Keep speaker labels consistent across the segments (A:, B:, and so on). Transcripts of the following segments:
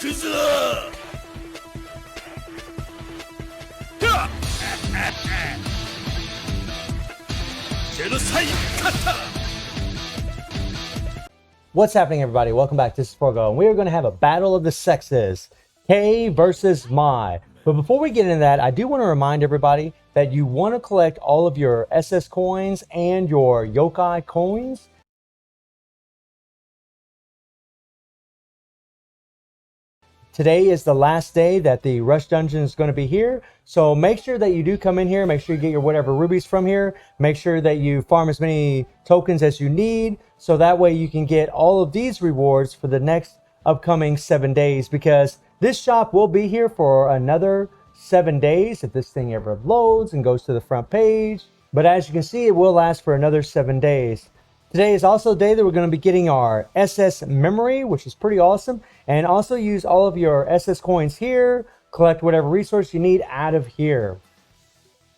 A: くぞジェノサイカッタ
B: What's happening, everybody? Welcome back to Sporgo, and we are going to have a battle of the sexes, Kei versus Mai. But before we get into that, I do want to remind everybody that you want to collect all of your SS coins and your yokai coins. Today is the last day that the Rush Dungeon is going to be here, so make sure that you do come in here, make sure you get your whatever rubies from here, make sure that you farm as many tokens as you need, so that way you can get all of these rewards for the next upcoming 7 days, because this shop will be here for another 7 days if this thing ever loads and goes to the front page. But as you can see, it will last for another 7 days. Today is also a day that we're going to be getting our SS memory, which is pretty awesome. And also use all of your SS coins here, collect whatever resource you need out of here.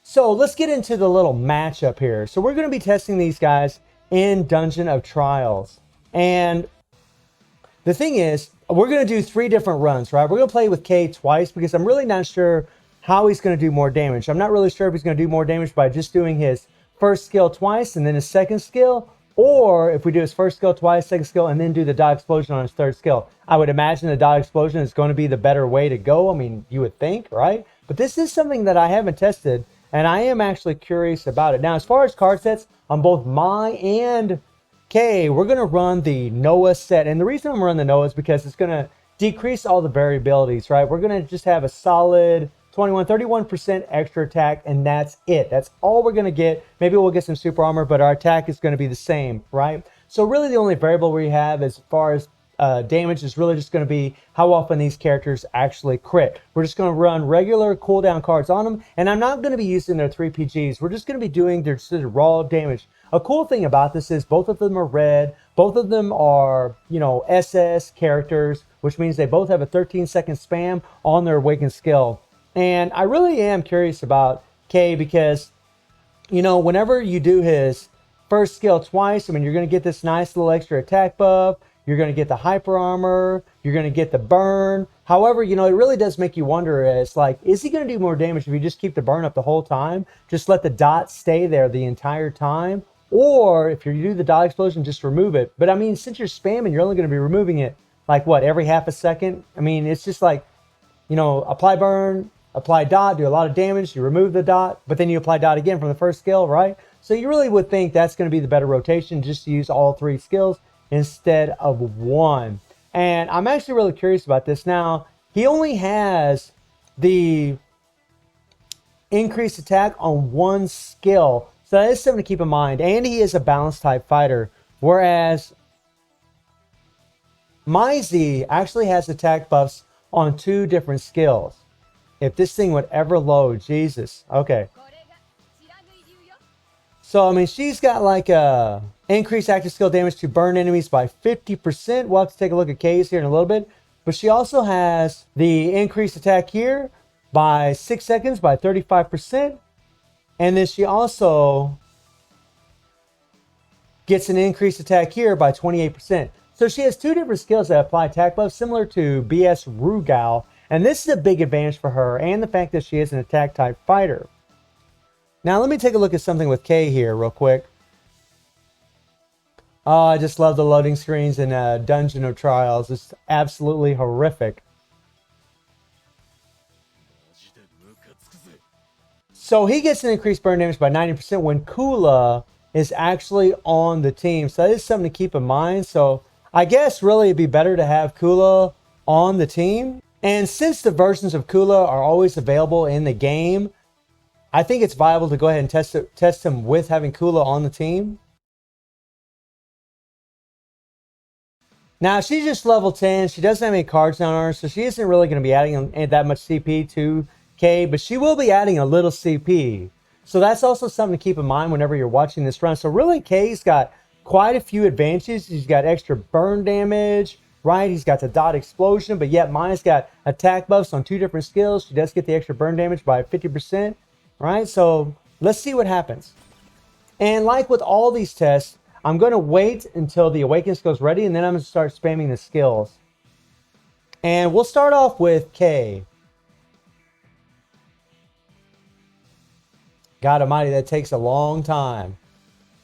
B: So let's get into the little matchup here. So we're going to be testing these guys in Dungeon of Trials. And the thing is, we're going to do 3 different runs, right? We're going to play with Kei twice because I'm really not sure how he's going to do more damage. I'm not really sure if he's going to do more damage by just doing his first skill twice and then his second skill, or if we do his first skill twice, second skill, and then do the dot explosion on his third skill. I would imagine the dot explosion is going to be the better way to go. I mean, you would think, right? But this is something that I haven't tested, and I am actually curious about it. Now, as far as card sets, on both Mai and Kei, we're going to run the Noah set. And the reason I'm running the Noah is because it's going to decrease all the variabilities, right? We're going to just have a solid 31% extra attack, and that's it. That's all we're going to get. Maybe we'll get some super armor, but our attack is going to be the same, right? So really the only variable we have as far as damage is really just going to be how often these characters actually crit. We're just going to run regular cooldown cards on them, and I'm not going to be using their 3 PGs. We're just going to be doing their raw damage. A cool thing about this is both of them are red. Both of them are, SS characters, which means they both have a 13-second spam on their awakened skill. And I really am curious about Kei because, whenever you do his first skill twice, I mean, you're going to get this nice little extra attack buff. You're going to get the hyper armor. You're going to get the burn. However, it really does make you wonder, is he going to do more damage if you just keep the burn up the whole time? Just let the dot stay there the entire time? Or if you do the dot explosion, just remove it. But I mean, since you're spamming, you're only going to be removing it every half a second? I mean, it's just apply burn, apply dot, do a lot of damage, you remove the dot, but then you apply dot again from the first skill, right? So you really would think that's going to be the better rotation, just to use all 3 skills instead of 1. And I'm actually really curious about this. Now, he only has the increased attack on 1 skill, so that is something to keep in mind. And he is a balanced type fighter, whereas Mai Z actually has attack buffs on 2 different skills. If this thing would ever load, Jesus. Okay. So, I mean, she's got a increased active skill damage to burn enemies by 50%. We'll have to take a look at Kei's here in a little bit. But she also has the increased attack here by 6 seconds by 35%. And then she also gets an increased attack here by 28%. So she has 2 different skills that apply attack buffs, similar to BS Rugal. And this is a big advantage for her, and the fact that she is an attack type fighter. Now let me take a look at something with Kei here real quick. Oh, I just love the loading screens in Dungeon of Trials. It's absolutely horrific. So he gets an increased burn damage by 90% when Kula is actually on the team. So that is something to keep in mind. So I guess really it'd be better to have Kula on the team. And since the versions of Kula are always available in the game, I think it's viable to go ahead and test him with having Kula on the team. Now, she's just level 10. She doesn't have any cards on her, so she isn't really going to be adding that much CP to Kei, but she will be adding a little CP. So that's also something to keep in mind whenever you're watching this run. So really, Kei's got quite a few advantages. He's got extra burn damage, right? He's got the dot explosion, but yet Mai's got attack buffs on 2 different skills. She does get the extra burn damage by 50%, right? So let's see what happens. And like with all these tests, I'm going to wait until the Awakened skill's ready, and then I'm going to start spamming the skills. And we'll start off with K. God almighty, that takes a long time.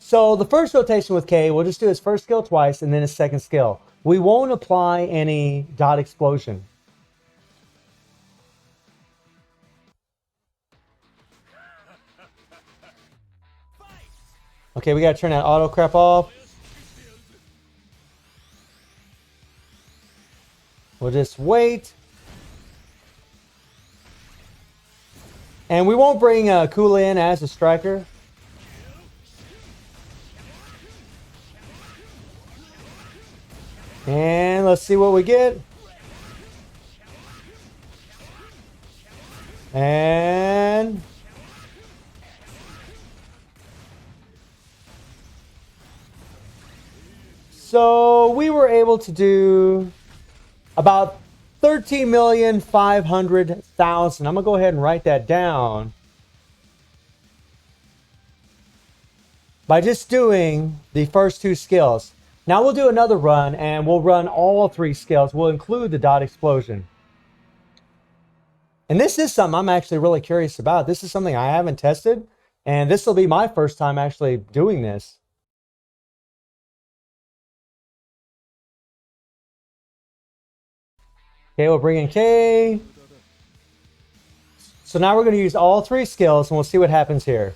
B: So the first rotation with K, we'll just do his first skill twice and then his second skill. We won't apply any dot explosion. Okay, we gotta turn that auto crap off. We'll just wait. And we won't bring Kula in as a striker. And let's see what we get. And so we were able to do about 13,500,000. I'm gonna go ahead and write that down by just doing the first two skills. Now we'll do another run and we'll run all three skills. We'll include the dot explosion. And this is something I'm actually really curious about. This is something I haven't tested, and this will be my first time actually doing this. Okay, we'll bring in K. So now we're going to use all three skills and we'll see what happens here.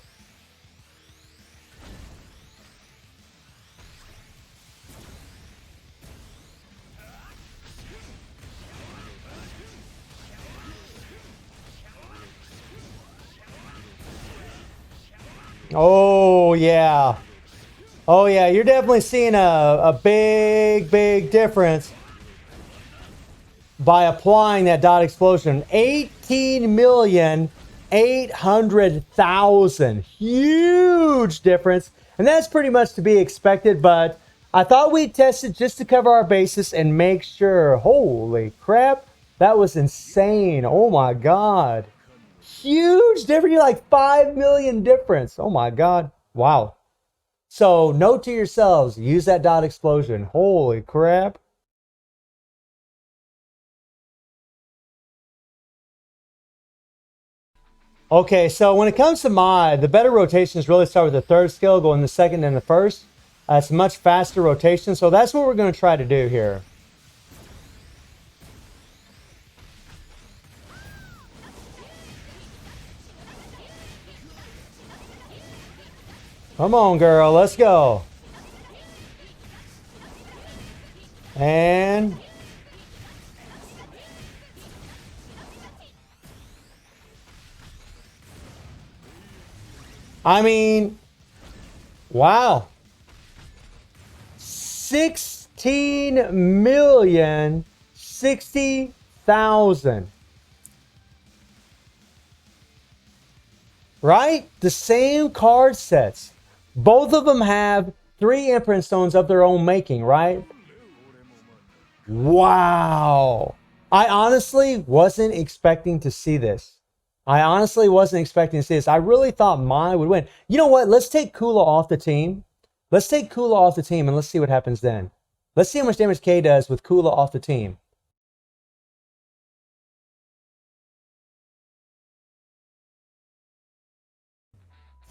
B: Oh, yeah. Oh, yeah. You're definitely seeing a big difference by applying that dot explosion. 18,800,000. Huge difference. And that's pretty much to be expected, but I thought we'd test it just to cover our bases and make sure. Holy crap. That was insane. Oh my God. Huge difference. You're like 5 million difference. Oh my God. Wow. So note to yourselves, use that dot explosion. Holy crap. Okay, so when it comes to mod, the better rotations really start with the third skill, going the second and the first. It's a much faster rotation, so that's what we're going to try to do here. Come on, girl, let's go. And I mean, wow. 16,060,000. Right? The same card sets. Both of them have 3 imprint stones of their own making, right? Wow. I honestly wasn't expecting to see this. I honestly wasn't expecting to see this. I really thought Mai would win. You know what? Let's take Kula off the team. Let's take Kula off the team and let's see what happens then. Let's see how much damage K does with Kula off the team.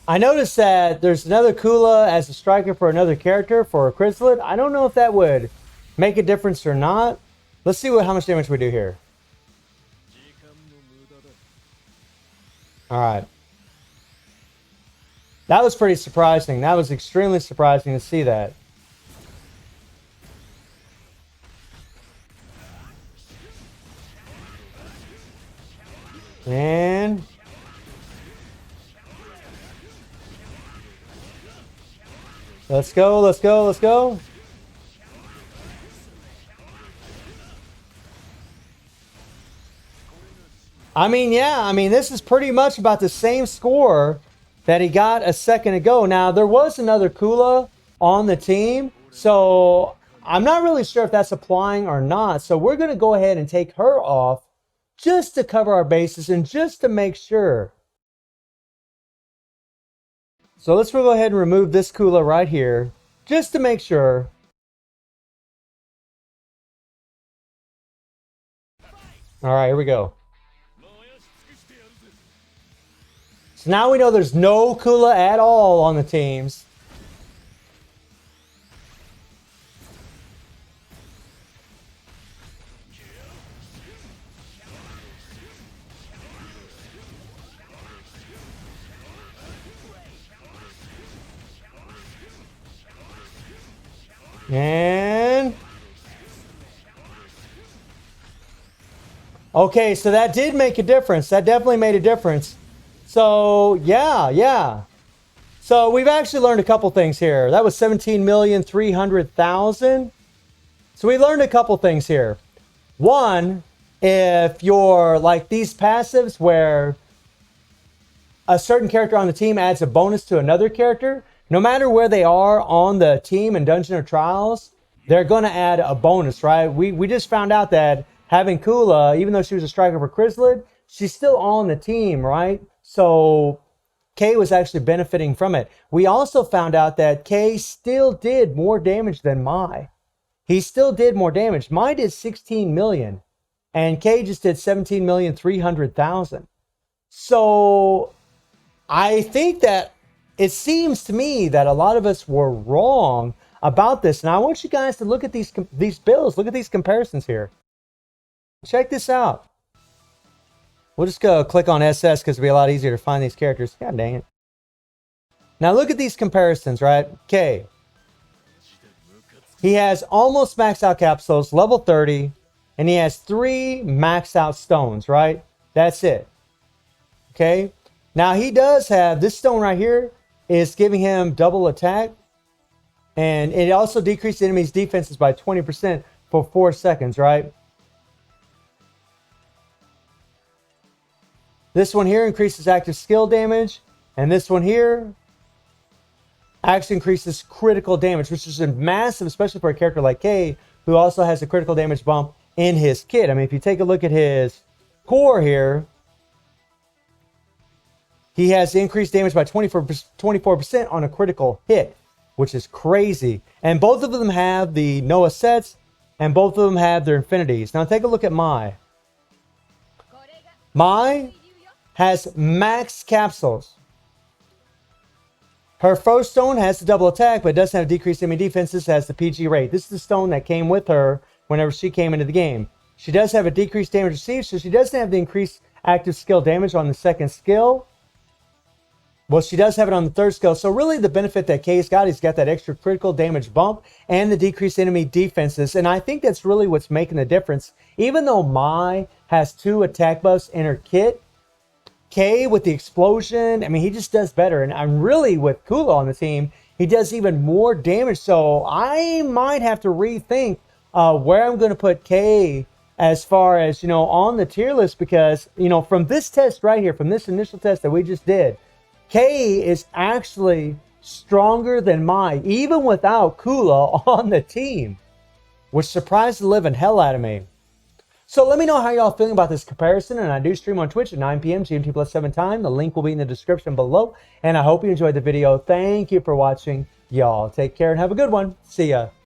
B: I noticed that there's another Kula as a striker for another character for a Chrysalid. I don't know if that would make a difference or not. Let's see how much damage we do here. All right. That was pretty surprising. That was extremely surprising to see that. And let's go, let's go, let's go. I mean, yeah, I mean, this is pretty much about the same score that he got a second ago. Now, there was another Kula on the team, so I'm not really sure if that's applying or not. So we're going to go ahead and take her off just to cover our bases and just to make sure. So let's go ahead and remove this Kula right here just to make sure. All right, here we go. So now we know there's no Kula at all on the teams. And okay, so that did make a difference. That definitely made a difference. So yeah. So we've actually learned a couple things here. That was 17,300,000. So we learned a couple things here. One, if you're like these passives where a certain character on the team adds a bonus to another character, no matter where they are on the team in Dungeon of Trials, they're going to add a bonus, right? We just found out that having Kula, even though she was a striker for Chrysalid, she's still on the team, right? So Kay was actually benefiting from it. We also found out that Kay still did more damage than Mai. He still did more damage. Mai did 16 million, and Kay just did 17,300,000. So I think that it seems to me that a lot of us were wrong about this. And I want you guys to look at these builds. Look at these comparisons here. Check this out. We'll just go click on SS because it'll be a lot easier to find these characters. God dang it. Now look at these comparisons, right? Okay. He has almost maxed out capsules, level 30, and he has 3 maxed out stones, right? That's it. Okay. Now he does have this stone right here is giving him double attack, and it also decreases enemies' defenses by 20% for 4 seconds, right? This one here increases active skill damage, and this one here actually increases critical damage, which is massive, especially for a character like Kay, who also has a critical damage bump in his kit. I mean, if you take a look at his core here, he has increased damage by 24% on a critical hit, which is crazy. And both of them have the Noah sets, and both of them have their infinities. Now take a look at Mai. Mai has max capsules. Her first stone has the double attack, but doesn't have decreased enemy defenses, has the PG rate. This is the stone that came with her whenever she came into the game. She does have a decreased damage received, so she doesn't have the increased active skill damage on the second skill. Well, she does have it on the third skill. So really the benefit that Kay's got, he's got that extra critical damage bump and the decreased enemy defenses. And I think that's really what's making the difference. Even though Mai has 2 attack buffs in her kit, Kay with the explosion, I mean, he just does better. And I'm really, with Kula on the team, he does even more damage. So I might have to rethink where I'm going to put Kay as far as, on the tier list. Because, from this test right here, from this initial test that we just did, Kay is actually stronger than Mai, even without Kula on the team, which surprised the living hell out of me. So let me know how y'all feeling about this comparison, and I do stream on Twitch at 9 p.m. GMT plus 7 time. The link will be in the description below, and I hope you enjoyed the video. Thank you for watching. Y'all take care and have a good one. See ya.